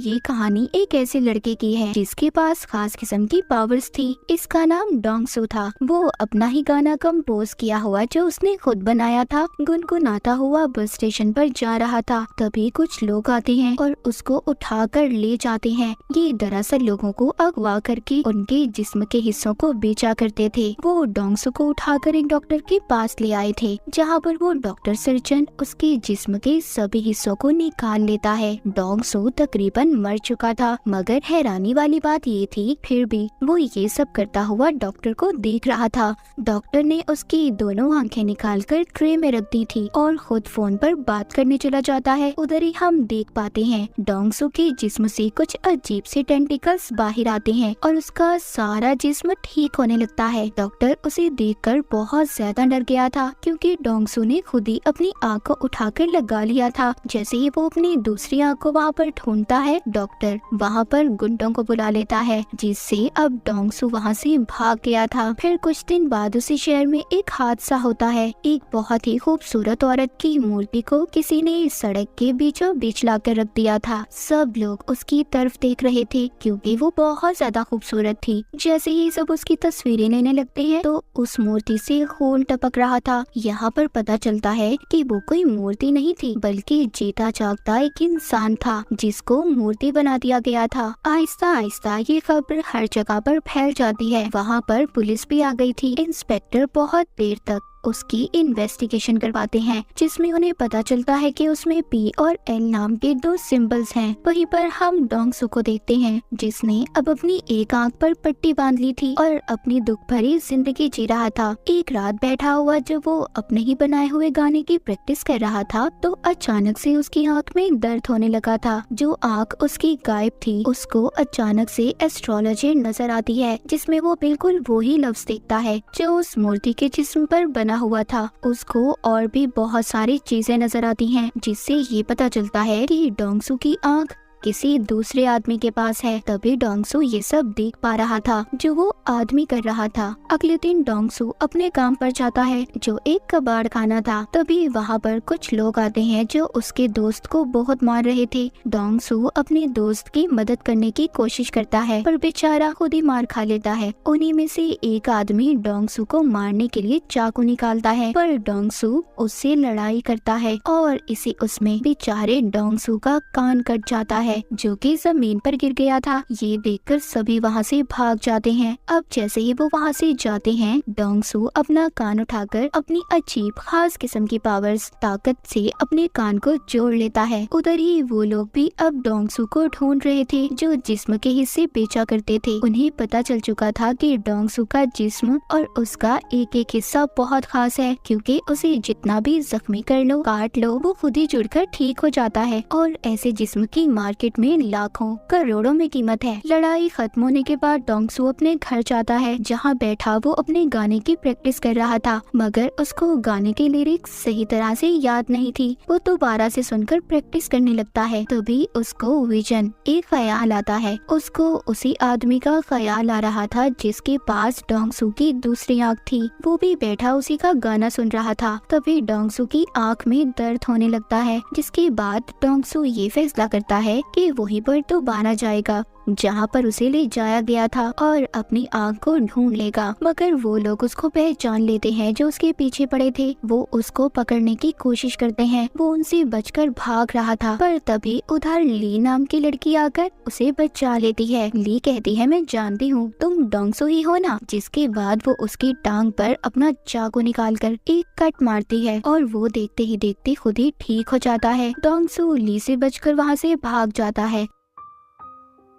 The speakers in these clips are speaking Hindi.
ये कहानी एक ऐसे लड़के की है जिसके पास खास किस्म की पावर्स थी। इसका नाम डोंगसू था। वो अपना ही गाना कंपोज किया हुआ जो उसने खुद बनाया था गुनगुनाता हुआ बस स्टेशन पर जा रहा था। तभी कुछ लोग आते हैं और उसको उठाकर ले जाते हैं। ये दरअसल लोगों को अगवा करके उनके जिस्म के हिस्सों को बेचा करते थे। वो डोंगसू को उठाकर एक डॉक्टर के पास ले आए थे, जहाँ पर वो डॉक्टर सर्जन उसके जिस्म के सभी हिस्सों को निकाल लेता है। डोंगसू तकरीबन मर चुका था, मगर हैरानी वाली बात ये थी फिर भी वो ये सब करता हुआ डॉक्टर को देख रहा था। डॉक्टर ने उसकी दोनों आंखें निकालकर ट्रे में रख दी थी और खुद फोन पर बात करने चला जाता है। उधर ही हम देख पाते हैं डोंगसू के जिस्म से कुछ अजीब से टेंटिकल्स बाहर आते हैं और उसका सारा जिस्म ठीक होने लगता है। डॉक्टर उसे देखकर बहुत ज्यादा डर गया था, क्योंकि डोंगसू ने खुद ही अपनी आँख को उठाकर लगा लिया था। जैसे ही वो अपनी दूसरी आँख को वहाँ पर ढूंढता है, डॉक्टर वहाँ पर गुंडों को बुला लेता है, जिससे अब डोंगसू वहाँ से भाग गया था। फिर कुछ दिन बाद उसी शहर में एक हादसा होता है। एक बहुत ही खूबसूरत औरत की मूर्ति को किसी ने सड़क के बीचों बीच लाकर रख दिया था। सब लोग उसकी तरफ देख रहे थे क्योंकि वो बहुत ज्यादा खूबसूरत थी। जैसे ही सब उसकी तस्वीरें लेने लगते हैं तो उस मूर्ति से खून टपक रहा था। यहाँ पर पता चलता है कि वो कोई मूर्ति नहीं थी, बल्कि जीता जागता एक इंसान था जिसको मूर्ति बना दिया गया था। आहिस्ता आहिस्ता ये खबर हर जगह पर फैल जाती है। वहाँ पर पुलिस भी आ गई थी। इंस्पेक्टर बहुत देर तक उसकी इन्वेस्टिगेशन करवाते हैं, जिसमें उन्हें पता चलता है कि उसमें पी और एल नाम के दो सिंबल्स हैं। वहीं पर हम डोंगसू को देखते हैं, जिसने अब अपनी एक आंख पर पट्टी बांध ली थी और अपनी दुख भरी जिंदगी जी रहा था। एक रात बैठा हुआ जब वो अपने ही बनाए हुए गाने की प्रैक्टिस कर रहा था तो अचानक से उसकी आंख में दर्द होने लगा था। जो आंख उसकी गायब थी उसको अचानक से एस्ट्रोलॉजी नजर आती है, जिसमें वो बिल्कुल वही लफ्ज देखता है जो उस मूर्ति के जिस्म पर बना हुआ था। उसको और भी बहुत सारी चीजें नजर आती हैं, जिससे ये पता चलता है कि डोंगसू की आंख किसी दूसरे आदमी के पास है। तभी डोंगसू ये सब देख पा रहा था जो वो आदमी कर रहा था। अगले दिन डोंगसू अपने काम पर जाता है जो एक कबाड़ खाना था। तभी वहाँ पर कुछ लोग आते हैं जो उसके दोस्त को बहुत मार रहे थे। डोंगसू अपने दोस्त की मदद करने की कोशिश करता है, पर बेचारा खुद ही मार खा लेता है। उन्हीं में से एक आदमी डोंगसू को मारने के लिए चाकू निकालता है, पर डोंगसू उससे लड़ाई करता है और इसी उसमें बेचारे डोंगसू का कान कट जाता है, जो कि जमीन पर गिर गया था। ये देखकर सभी वहाँ से भाग जाते हैं। अब जैसे ही वो वहाँ से जाते हैं, डोंगसू अपना कान उठाकर अपनी अजीब खास किस्म की पावर्स ताकत से अपने कान को जोड़ लेता है। उधर ही वो लोग भी अब डोंगसू को ढूंढ रहे थे जो जिस्म के हिस्से बेचा करते थे। उन्हें पता चल चुका था कि डोंगसू का जिस्म और उसका एक एक हिस्सा बहुत खास है, क्योंकि उसे जितना भी जख्मी कर लो, काट लो, वो खुद ही जुड़कर ठीक हो जाता है। और ऐसे जिस्म की मार्केट में लाखों करोड़ों में कीमत है। लड़ाई खत्म होने के बाद डोंगसू अपने घर जाता है, जहाँ बैठा वो अपने गाने की प्रैक्टिस कर रहा था, मगर उसको गाने के लिरिक्स सही तरह से याद नहीं थी। वो दोबारा से सुनकर प्रैक्टिस करने लगता है। तभी उसको विजन, एक ख्याल आता है। उसको उसी आदमी का ख्याल आ रहा था जिसके पास डोंगसू की दूसरी आँख थी। वो भी बैठा उसी का गाना सुन रहा था। तभी डोंगसू की आँख में दर्द होने लगता है, जिसके बाद डोंगसू ये फैसला करता है कि वहीं पर तो बाना जाएगा जहाँ पर उसे ले जाया गया था और अपनी आँख को ढूंढ लेगा। मगर वो लोग उसको पहचान लेते हैं जो उसके पीछे पड़े थे। वो उसको पकड़ने की कोशिश करते हैं। वो उनसे बचकर भाग रहा था, पर तभी उधर ली नाम की लड़की आकर उसे बचा लेती है। ली कहती है, मैं जानती हूँ तुम डोंगसू ही हो ना। जिसके बाद वो उसकी टांग पर अपना चाकू निकालकर एक कट मारती है और वो देखते ही देखते खुद ही ठीक हो जाता है। डोंगसू ली से बचकर वहाँ से भाग जाता है।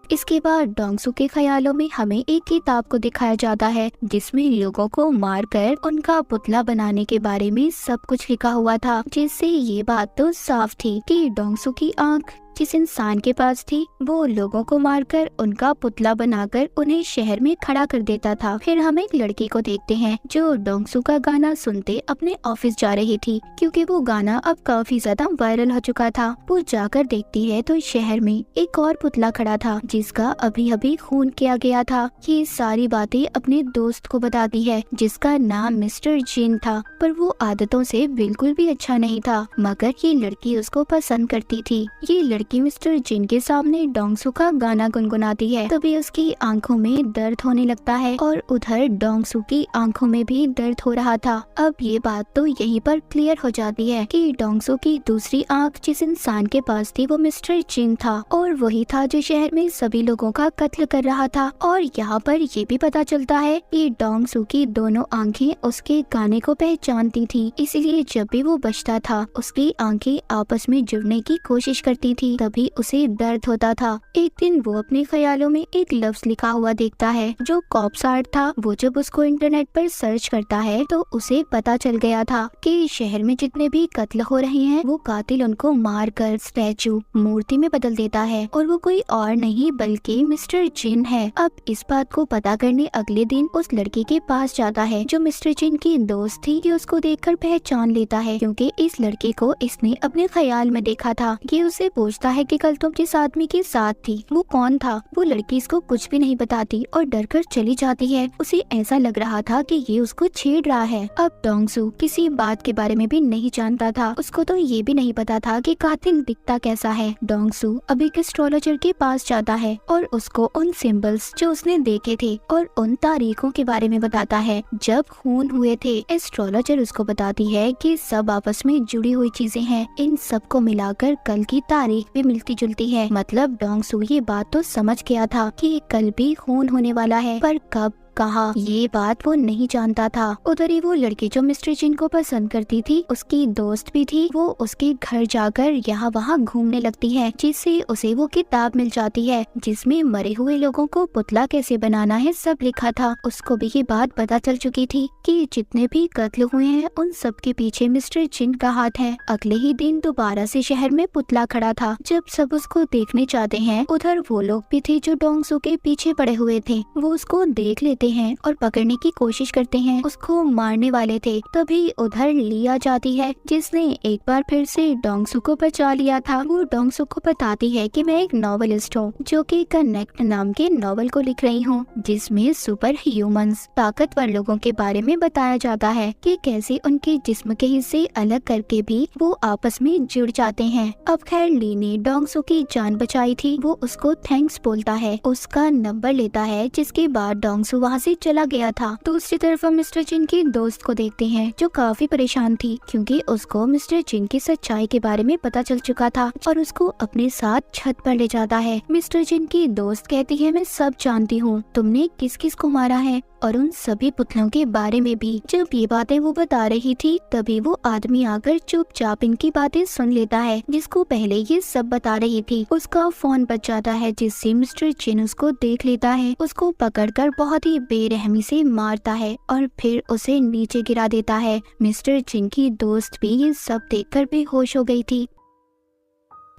इसके बाद डोंगसू के ख्यालों में हमें एक किताब को दिखाया जाता है, जिसमें लोगों को मारकर उनका पुतला बनाने के बारे में सब कुछ लिखा हुआ था, जिससे ये बात तो साफ थी कि डोंगसू की आंख जिस इंसान के पास थी वो लोगों को मारकर उनका पुतला बनाकर उन्हें शहर में खड़ा कर देता था। फिर हम एक लड़की को देखते हैं जो डोंगसू का गाना सुनते अपने ऑफिस जा रही थी, क्योंकि वो गाना अब काफी ज्यादा वायरल हो चुका था। वो जाकर देखती है तो शहर में एक और पुतला खड़ा था जिसका अभी अभी खून किया गया था। ये सारी बातें अपने दोस्त को बताती है जिसका नाम मिस्टर जिन था, पर वो आदतों से बिल्कुल भी अच्छा नहीं था, मगर ये लड़की उसको पसंद करती थी। ये लड़की लड़की मिस्टर जिन के सामने डोंगसू का गाना गुनगुनाती है। तभी उसकी आंखों में दर्द होने लगता है और उधर डोंगसू की आंखों में भी दर्द हो रहा था। अब ये बात तो यहीं पर क्लियर हो जाती है कि डोंगसू की दूसरी आंख जिस इंसान के पास थी वो मिस्टर जिन था और वही था जो शहर में सभी लोगों का कत्ल कर रहा था। और यहाँ पर ये भी पता चलता है कि डोंगसू की दोनों आंखें उसके गाने को पहचानती थी, इसीलिए जब भी वो बजता था उसकी आंखें आपस में जुड़ने की कोशिश करती थी, तभी उसे दर्द होता था। एक दिन वो अपने ख्यालों में एक लफ्ज लिखा हुआ देखता है जो कॉप्स आर्ट था। वो जब उसको इंटरनेट पर सर्च करता है तो उसे पता चल गया था कि शहर में जितने भी कत्ल हो रहे हैं वो कातिल उनको मार कर स्टैचू मूर्ति में बदल देता है और वो कोई और नहीं बल्कि मिस्टर जिन है। अब इस बात को पता करने अगले दिन उस लड़की के पास जाता है जो मिस्टर जिन की दोस्त थी। ये उसको देखकर पहचान लेता है क्योंकि इस लड़के को इसने अपने ख्याल में देखा था। ये उसे पूछता है कि कल तुम जिस आदमी के साथ थी वो कौन था। वो लड़की इसको कुछ भी नहीं बताती और डर कर चली जाती है। उसे ऐसा लग रहा था कि ये उसको छेड़ रहा है। अब डोंगसू किसी बात के बारे में भी नहीं जानता था। उसको तो ये भी नहीं पता था कि कातिल दिखता कैसा है। डोंगसू अब एक एस्ट्रोलॉजर के पास जाता है और उसको उन सिंबल्स जो उसने देखे थे और उन तारीखों के बारे में बताता है जब खून हुए थे। एस्ट्रोलॉजर उसको बताती है कि सब आपस में जुड़ी हुई चीजें हैं, इन सब को मिलाकर कल की तारीख भी मिलती जुलती है। मतलब डोंगसू ये बात तो समझ गया था कि कल भी खून होने वाला है, पर कब कहा ये बात वो नहीं जानता था। उधर ही वो लड़की जो मिस्टर जिन को पसंद करती थी उसकी दोस्त भी थी। वो उसके घर जाकर यहाँ वहाँ घूमने लगती है जिससे उसे वो किताब मिल जाती है जिसमें मरे हुए लोगों को पुतला कैसे बनाना है सब लिखा था। उसको भी ये बात पता चल चुकी थी कि जितने भी कत्ल हुए हैं उन सब के पीछे मिस्टर जिन का हाथ है। अगले ही दिन दोबारा से शहर में पुतला खड़ा था। जब सब उसको देखने जाते हैं उधर वो लोग भी थे जो डोंगसू के पीछे पड़े हुए थे। वो उसको देख लेते हैं और पकड़ने की कोशिश करते हैं, उसको मारने वाले थे। तभी उधर ली आ जाती है जिसने एक बार फिर से डोंगसू को बचा लिया था। वो डोंगसू को बताती है कि मैं एक नॉवेलिस्ट हूँ जो कि कनेक्ट नाम के नॉवल को लिख रही हूँ जिसमें सुपर ह्यूमंस ताकतवर लोगों के बारे में बताया जाता है कि कैसे उनके जिस्म के हिस्से अलग करके भी वो आपस में जुड़ जाते हैं। अब खैर ली ने डोंगसू की जान बचाई थी। वो उसको थैंक्स बोलता है, उसका नंबर लेता है जिसके बाद डोंगसू वहाँ से चला गया था। दूसरी तरफ हम मिस्टर जिन की दोस्त को देखते हैं जो काफी परेशान थी क्योंकि उसको मिस्टर जिन की सच्चाई के बारे में पता चल चुका था और उसको अपने साथ छत पर ले जाता है। मिस्टर जिन की दोस्त कहती है मैं सब जानती हूँ, तुमने किस किस को मारा है और उन सभी पुतलों के बारे में भी। जब ये बातें वो बता रही थी तभी वो आदमी आकर चुपचाप इनकी बातें सुन लेता है जिसको पहले ये सब बता रही थी। उसका फोन बच जाता है जिससे मिस्टर जिन उसको देख लेता है, उसको पकड़कर बहुत ही बेरहमी से मारता है और फिर उसे नीचे गिरा देता है। मिस्टर जिन की दोस्त भी ये सब देखकर बेहोश हो गई थी।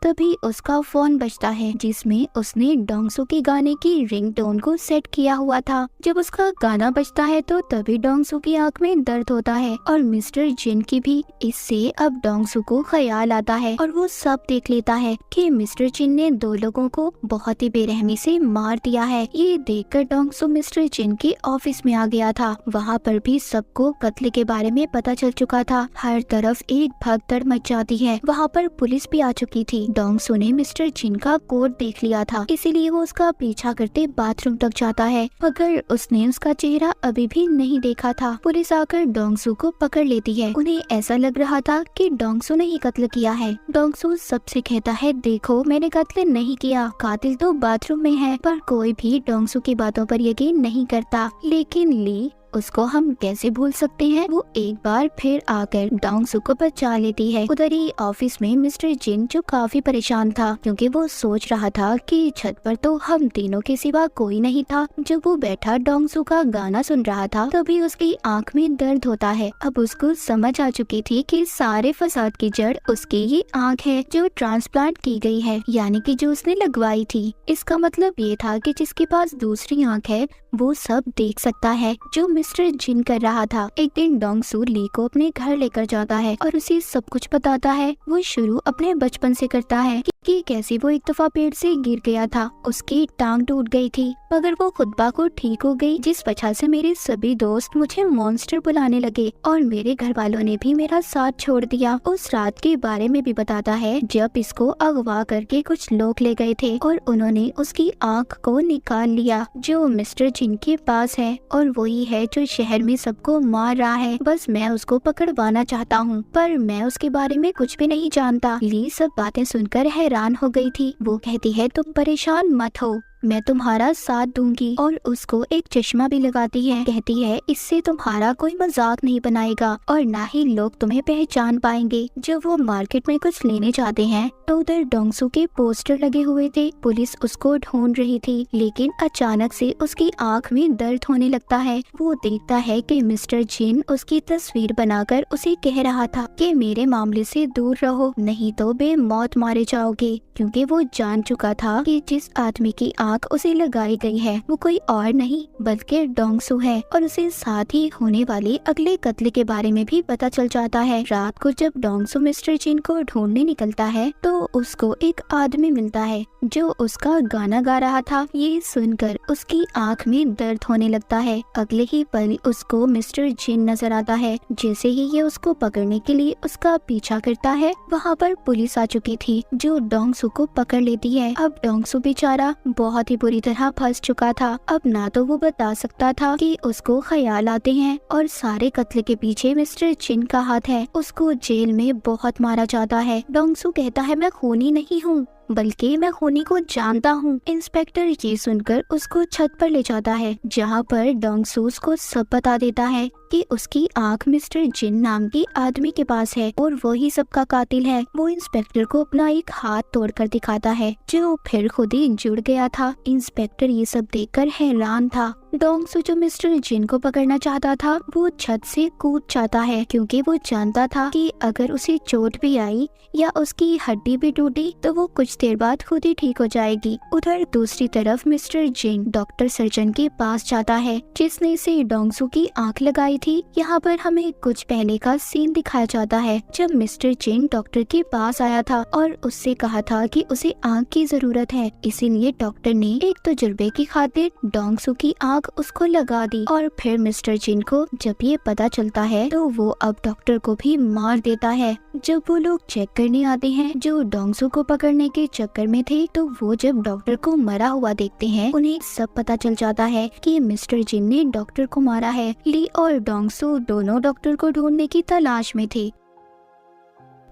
तभी उसका फोन बजता है जिसमें उसने डोंगसू के गाने की रिंगटोन को सेट किया हुआ था। जब उसका गाना बजता है तो तभी डोंगसू की आंख में दर्द होता है और मिस्टर जिन की भी। इससे अब डोंगसू को ख्याल आता है और वो सब देख लेता है कि मिस्टर जिन ने दो लोगों को बहुत ही बेरहमी से मार दिया है। ये देखकर डोंगसू मिस्टर जिन के ऑफिस में आ गया था। वहाँ पर भी सबको कत्ल के बारे में पता चल चुका था। हर तरफ एक भगदड़ मच जाती है। वहाँ पर पुलिस भी आ चुकी थी। डोंगसू ने मिस्टर जिन का कोट देख लिया था, इसीलिए वो उसका पीछा करते बाथरूम तक जाता है, मगर उसने उसका चेहरा अभी भी नहीं देखा था। पुलिस आकर डोंगसू को पकड़ लेती है। उन्हें ऐसा लग रहा था कि डोंगसू ने ही कत्ल किया है। डोंगसू सबसे कहता है देखो मैंने कत्ल नहीं किया, कातिल तो बाथरूम में है। पर कोई भी डोंगसू की बातों पर यकीन नहीं करता। लेकिन ली उसको हम कैसे भूल सकते हैं। वो एक बार फिर आकर डोंगसू को बचा लेती है। उधर ही ऑफिस में मिस्टर जिन जो काफी परेशान था क्योंकि वो सोच रहा था कि छत पर तो हम तीनों के सिवा कोई नहीं था। जब वो बैठा डोंगसू का गाना सुन रहा था तभी उसकी आंख में दर्द होता है। अब उसको समझ आ चुकी थी कि सारे फसाद की जड़ उसकी ही आंख है जो ट्रांसप्लांट की गई है, यानी कि जो उसने लगवाई थी। इसका मतलब ये था कि जिसके पास दूसरी आंख है वो सब देख सकता है जो मिस्टर जिन कर रहा था। एक दिन डोंगसू ली को अपने घर लेकर जाता है और उसे सब कुछ बताता है। वो शुरू अपने बचपन से करता है कि कैसे वो एक दफा पेड़ से गिर गया था, उसकी टांग टूट गई थी, मगर वो खुद को ठीक हो गई, जिस वजह से मेरे सभी दोस्त मुझे मॉन्स्टर बुलाने लगे और मेरे घर वालों ने भी मेरा साथ छोड़ दिया। उस रात के बारे में भी बताता है जब इसको अगवा करके कुछ लोग ले गए थे और उन्होंने उसकी आँख को निकाल लिया, जो मिस्टर जिन के पास है और वही है जो शहर में सबको मार रहा है। बस मैं उसको पकड़वाना चाहता हूँ, पर मैं उसके बारे में कुछ भी नहीं जानता। ली सब बातें सुनकर हैरान हो गई थी। वो कहती है तुम परेशान मत हो, मैं तुम्हारा साथ दूंगी, और उसको एक चश्मा भी लगाती है। कहती है इससे तुम्हारा कोई मजाक नहीं बनाएगा और ना ही लोग तुम्हें पहचान पाएंगे। जब वो मार्केट में कुछ लेने जाते हैं तो उधर डोंगसू के पोस्टर लगे हुए थे। पुलिस उसको ढूंढ रही थी, लेकिन अचानक से उसकी आँख में दर्द होने लगता है। वो देखता है कि मिस्टर जिन उसकी तस्वीर बनाकर उसे कह रहा था कि मेरे मामले से दूर रहो, नहीं तो बेमौत मारे जाओगे, क्योंकि वो जान चुका था कि जिस आदमी की आँख उसे लगाई गई है वो कोई और नहीं बल्कि डोंगसू है। और उसे साथ ही होने वाले अगले कत्ल के बारे में भी पता चल जाता है। रात को जब डोंगसू मिस्टर जिन को ढूंढने निकलता है तो उसको एक आदमी मिलता है जो उसका गाना गा रहा था। ये सुनकर उसकी आँख में दर्द होने लगता है। अगले ही पल उसको मिस्टर जिन नजर आता है। जैसे ही ये उसको पकड़ने के लिए उसका पीछा करता है, वहाँ पर पुलिस आ चुकी थी जो डोंगसू को पकड़ लेती है। अब डोंगसू बेचारा बहुत ही बुरी तरह फंस चुका था। अब ना तो वो बता सकता था कि उसको ख्याल आते हैं और सारे कत्ल के पीछे मिस्टर जिन का हाथ है। उसको जेल में बहुत मारा जाता है। डोंगसू कहता है मैं खूनी नहीं हूँ, बल्कि मैं खूनी को जानता हूँ। इंस्पेक्टर ये सुनकर उसको छत पर ले जाता है, जहाँ पर डोंगसू को सब बता देता है कि उसकी आँख मिस्टर जिन नाम के आदमी के पास है और वही सबका कातिल है। वो इंस्पेक्टर को अपना एक हाथ तोड़कर दिखाता है जो फिर खुद ही जुड़ गया था। इंस्पेक्टर ये सब देखकर हैरान था। डोंगसू जो मिस्टर जिन को पकड़ना चाहता था वो छत से कूद जाता है, क्योंकि वो जानता था कि अगर उसे चोट भी आई या उसकी हड्डी भी टूटी तो वो कुछ देर बाद खुद ही ठीक हो जाएगी। उधर दूसरी तरफ मिस्टर जिन डॉक्टर सर्जन के पास जाता है जिसने इसे डोंगसू की आँख लगाई थी। यहाँ पर हमें कुछ पहले का सीन दिखाया जाता है जब मिस्टर जिन डॉक्टर के पास आया था और उससे कहा था कि उसे आँख की जरूरत है, इसीलिए डॉक्टर ने एक तजुर्बे की खातिर डोंगसू की आँख उसको लगा दी। और फिर मिस्टर जिन को जब ये पता चलता है तो वो अब डॉक्टर को भी मार देता है। जब वो लोग चेक करने आते हैं जो डोंगसू को पकड़ने के चक्कर में थे, तो वो जब डॉक्टर को मरा हुआ देखते हैं उन्हें सब पता चल जाता है कि मिस्टर जिन ने डॉक्टर को मारा है। ली और डोंगसू दोनों डॉक्टर को ढूंढने की तलाश में थे।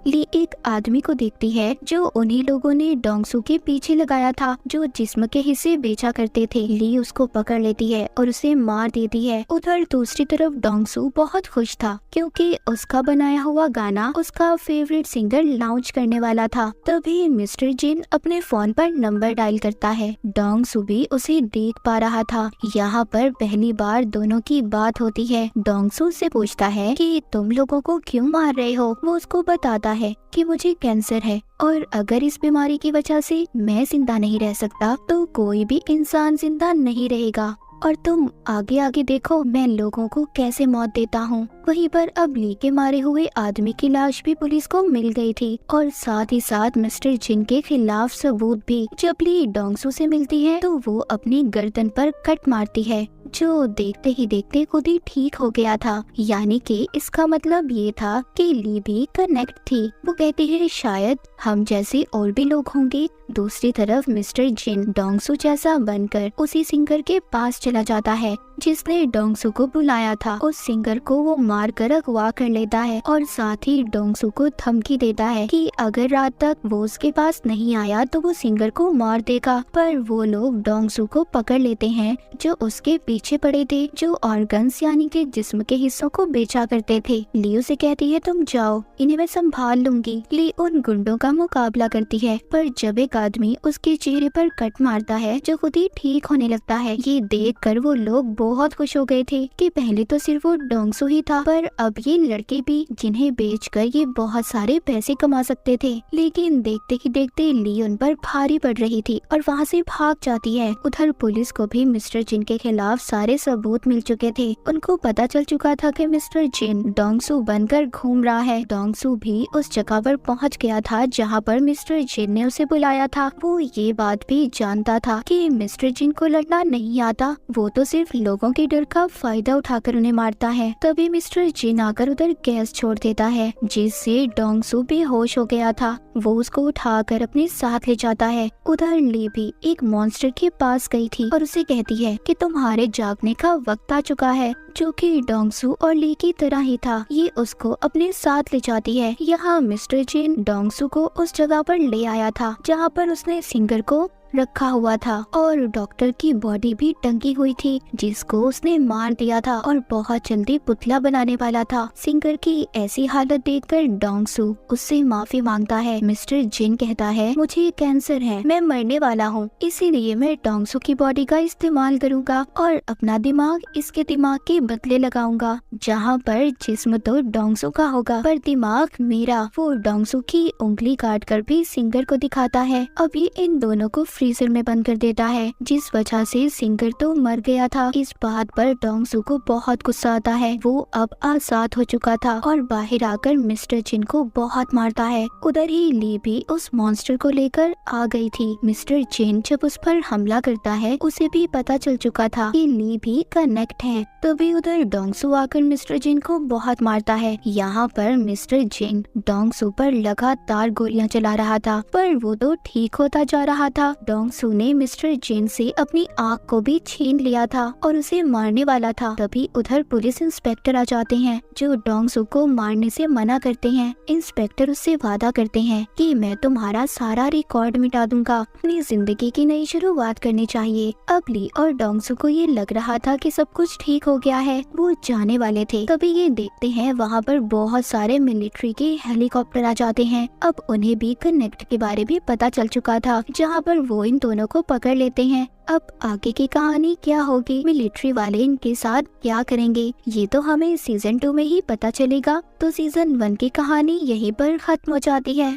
ली एक आदमी को देखती है जो उन्हीं लोगों ने डोंगसू के पीछे लगाया था जो जिस्म के हिस्से बेचा करते थे। ली उसको पकड़ लेती है और उसे मार देती है। उधर दूसरी तरफ डोंगसू बहुत खुश था क्योंकि उसका बनाया हुआ गाना उसका फेवरेट सिंगर लॉन्च करने वाला था। तभी मिस्टर जिन अपने फोन पर नंबर डायल करता है। डोंगसू भी उसे देख पा रहा था। यहाँ पर पहली बार दोनों की बात होती है। डोंगसू से पूछता है कि तुम लोगों को क्यों मार रहे हो। वो उसको बताता है कि मुझे कैंसर है और अगर इस बीमारी की वजह से मैं जिंदा नहीं रह सकता तो कोई भी इंसान जिंदा नहीं रहेगा, और तुम आगे आगे देखो मैं लोगों को कैसे मौत देता हूँ। वहीं पर अब ली के मारे हुए आदमी की लाश भी पुलिस को मिल गई थी और साथ ही साथ मिस्टर जिन के खिलाफ सबूत भी। जब ली डोंगसू से मिलती है तो वो अपनी गर्दन पर कट मारती है जो देखते ही देखते खुद ही ठीक हो गया था। यानी कि इसका मतलब ये था कि ली भी कनेक्ट थी। वो कहती है शायद हम जैसे और भी लोग होंगे। दूसरी तरफ मिस्टर जिन डोंगसू जैसा बनकर उसी सिंगर के पास चला जाता है जिसने डोंगसू को बुलाया था। उस सिंगर को वो मार कर अगवा कर लेता है और साथ ही डोंगसू को धमकी देता है कि अगर रात तक वो उसके पास नहीं आया तो वो सिंगर को मार देगा। पर वो लोग डोंगसू को पकड़ लेते हैं जो उसके पीछे पड़े थे, जो ऑर्गन्स यानी कि जिस्म के हिस्सों को बेचा करते थे। ली उसे कहती है तुम जाओ, इन्हें मैं संभाल लूंगी। ली उन गुंडों का का मुकाबला करती है, पर जब एक आदमी उसके चेहरे पर कट मारता है जो खुद ही ठीक होने लगता है। ये देखकर वो लोग बहुत खुश हो गए थे कि पहले तो सिर्फ वो डोंगसू ही था, पर अब ये लड़के भी जिन्हें बेचकर ये बहुत सारे पैसे कमा सकते थे। लेकिन देखते ही देखते ली उन पर भारी पड़ रही थी और वहाँ से भाग जाती है। उधर पुलिस को भी मिस्टर जिन के खिलाफ सारे सबूत मिल चुके थे। उनको पता चल चुका था कि मिस्टर जिन डोंगसू बनकर घूम रहा है। डोंगसू भी उस जगह पर पहुँच गया था जहाँ पर मिस्टर जिन ने उसे बुलाया था। वो ये बात भी जानता था कि मिस्टर जिन को लड़ना नहीं आता, वो तो सिर्फ लोगों के डर का फायदा उठाकर उन्हें मारता है। तभी मिस्टर जिन आकर उधर गैस छोड़ देता है, जिससे डोंगसू बेहोश हो गया था। वो उसको उठाकर अपने साथ ले जाता है। उधर ली भी एक मॉन्स्टर के पास गई थी और उसे कहती है कि तुम्हारे जागने का वक्त आ चुका है, जो कि डोंगसू और ली की तरह ही था। ये उसको अपने साथ ले जाती है। यहाँ मिस्टर जिन डोंगसू को उस जगह पर ले आया था जहाँ पर उसने सिंगर को रखा हुआ था और डॉक्टर की बॉडी भी टंगी हुई थी, जिसको उसने मार दिया था और बहुत जल्दी पुतला बनाने वाला था। सिंगर की ऐसी हालत देखकर डोंगसू उससे माफी मांगता है। मिस्टर जिन कहता है, मुझे कैंसर है, मैं मरने वाला हूँ, इसीलिए मैं डोंगसू की बॉडी का इस्तेमाल करूँगा और अपना दिमाग इसके दिमाग के बदले लगाऊंगा। जहाँ पर जिस्म तो डोंगसू का होगा पर दिमाग मेरा। वो डोंगसू की उंगली काट कर भी सिंगर को दिखाता है। अभी इन दोनों को फ्रीजर में बंद कर देता है, जिस वजह से सिंगर तो मर गया था। इस बात पर डोंगसू को बहुत गुस्सा आता है। वो अब आजाद हो चुका था और बाहर आकर मिस्टर जिन को बहुत मारता है। उधर ही ली भी उस मॉन्स्टर को लेकर आ गई थी। मिस्टर जिन जब उस पर हमला करता है, उसे भी पता चल चुका था कि ली भी कनेक्ट है। तभी उधर डोंगसू आकर मिस्टर जिन को बहुत मारता है। यहाँ पर मिस्टर जिन डोंगसू पर लगातार गोलियां चला रहा था, पर वो तो ठीक होता जा रहा था। डोंगसू ने मिस्टर जिन से अपनी आँख को भी छीन लिया था और उसे मारने वाला था। तभी उधर पुलिस इंस्पेक्टर आ जाते हैं, जो डोंगसू को मारने से मना करते हैं। इंस्पेक्टर उससे वादा करते हैं कि मैं तुम्हारा सारा रिकॉर्ड मिटा दूंगा, अपनी जिंदगी की नई शुरुआत करनी चाहिए। अब ली और डोंगसू को ये लग रहा था कि सब कुछ ठीक हो गया है, वो जाने वाले थे। तभी ये देखते हैं वहाँ पर बहुत सारे मिलिट्री के हेलीकॉप्टर आ जाते हैं। अब उन्हें भी कनेक्ट के बारे में पता चल चुका था, जहाँ पर वो इन दोनों को पकड़ लेते हैं। अब आगे की कहानी क्या होगी, मिलिट्री वाले इनके साथ क्या करेंगे, ये तो हमें सीजन 2 में ही पता चलेगा। तो सीजन 1 की कहानी यहीं पर खत्म हो जाती है।